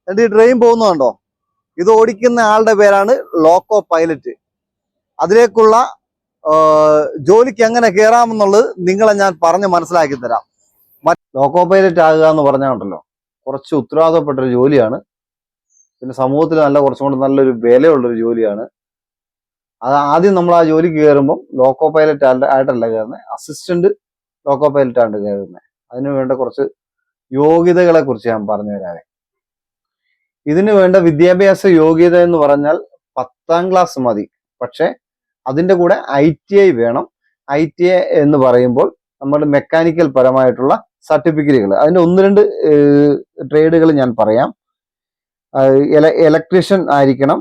എന്നിട്ട് ഈ ട്രെയിൻ പോകുന്നതുണ്ടോ? ഇത് ഓടിക്കുന്ന ആളുടെ പേരാണ് ലോക്കോ പൈലറ്റ്. അതിലേക്കുള്ള ജോലിക്ക് എങ്ങനെ കയറാമെന്നുള്ളത് നിങ്ങളെ ഞാൻ പറഞ്ഞ് മനസ്സിലാക്കി തരാം. ലോക്കോ പൈലറ്റ് ആകുക എന്ന് പറഞ്ഞാൽ കുറച്ച് ഉത്തരവാദിത്തപ്പെട്ടൊരു ജോലിയാണ്. പിന്നെ സമൂഹത്തിൽ കുറച്ചും കൂടെ നല്ലൊരു വിലയുള്ളൊരു ജോലിയാണ്. അത് ആദ്യം നമ്മൾ ആ ജോലിക്ക് കയറുമ്പം ലോക്കോ പൈലറ്റ് ആയിട്ടല്ല കയറുന്നത്, അസിസ്റ്റന്റ് ലോക്കോ പൈലറ്റ് ആണ് കയറുന്നത്. അതിന് വേണ്ട കുറച്ച് യോഗ്യതകളെ കുറിച്ച് ഞാൻ പറഞ്ഞു തരാവേ. ഇതിന് വേണ്ട വിദ്യാഭ്യാസ യോഗ്യത എന്ന് പറഞ്ഞാൽ 10ാം ക്ലാസ് മതി. പക്ഷെ അതിൻ്റെ കൂടെ ITI വേണം. ITI എന്ന് പറയുമ്പോൾ നമ്മുടെ മെക്കാനിക്കൽ പരമായിട്ടുള്ള സർട്ടിഫിക്കറ്റുകൾ, അതിൻ്റെ 1-2 ട്രേഡുകൾ ഞാൻ പറയാം. ഇലക്ട്രീഷ്യൻ ആയിരിക്കണം,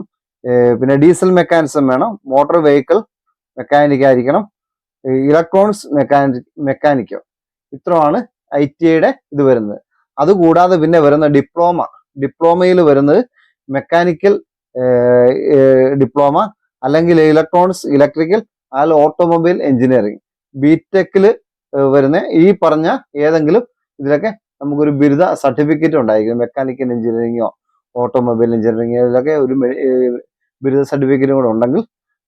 പിന്നെ ഡീസൽ മെക്കാനിസം വേണം, മോട്ടോർ വെഹിക്കിൾ മെക്കാനിക് ആയിരിക്കണം, ഇലക്ട്രോണിക്സ് മെക്കാനിക്കോ. ഇത്രയാണ് ITIയുടെ ഇത് വരുന്നത്. അതുകൂടാതെ പിന്നെ വരുന്ന ഡിപ്ലോമയിൽ വരുന്നത് മെക്കാനിക്കൽ ഡിപ്ലോമ, അല്ലെങ്കിൽ ഇലക്ട്രോണിക്സ്, ഇലക്ട്രിക്കൽ, അല്ലെങ്കിൽ ഓട്ടോമൊബൈൽ എഞ്ചിനീയറിംഗ്. BTECിൽ വരുന്ന ഈ പറഞ്ഞ ഏതെങ്കിലും ഇതിലൊക്കെ നമുക്കൊരു ബിരുദ സർട്ടിഫിക്കറ്റ് ഉണ്ടായിരിക്കും. മെക്കാനിക്കൽ എഞ്ചിനീയറിംഗോ ഓട്ടോമൊബൈൽ എഞ്ചിനീയറിംഗ്, ഇതിലൊക്കെ ഒരു ബിരുദ സർട്ടിഫിക്കറ്റും കൂടെ ഉണ്ടെങ്കിൽ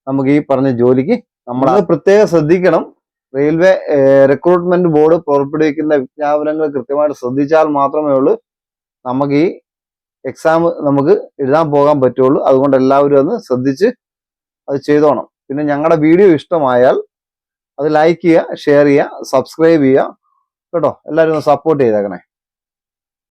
നമുക്ക് ഈ പറഞ്ഞ ജോലിക്ക് നമ്മളത് പ്രത്യേകം ശ്രദ്ധിക്കണം. റെയിൽവേ റിക്രൂട്ട്മെന്റ് ബോർഡ് പുറപ്പെടുവിക്കുന്ന വിജ്ഞാപനങ്ങൾ കൃത്യമായിട്ട് ശ്രദ്ധിച്ചാൽ മാത്രമേ ഉള്ളൂ നമുക്ക് ഈ എക്സാം നമുക്ക് എഴുതാൻ പോകാൻ പറ്റുള്ളൂ. അതുകൊണ്ട് എല്ലാവരും ഒന്ന് ശ്രദ്ധിച്ച് അത് ചെയ്തോണം. പിന്നെ ഞങ്ങളുടെ വീഡിയോ ഇഷ്ടമായാൽ അത് ലൈക്ക് ചെയ്യുക, ഷെയർ ചെയ്യുക, സബ്സ്ക്രൈബ് ചെയ്യുക കേട്ടോ. എല്ലാവരും ഒന്ന് സപ്പോർട്ട് ചെയ്തേക്കണേ.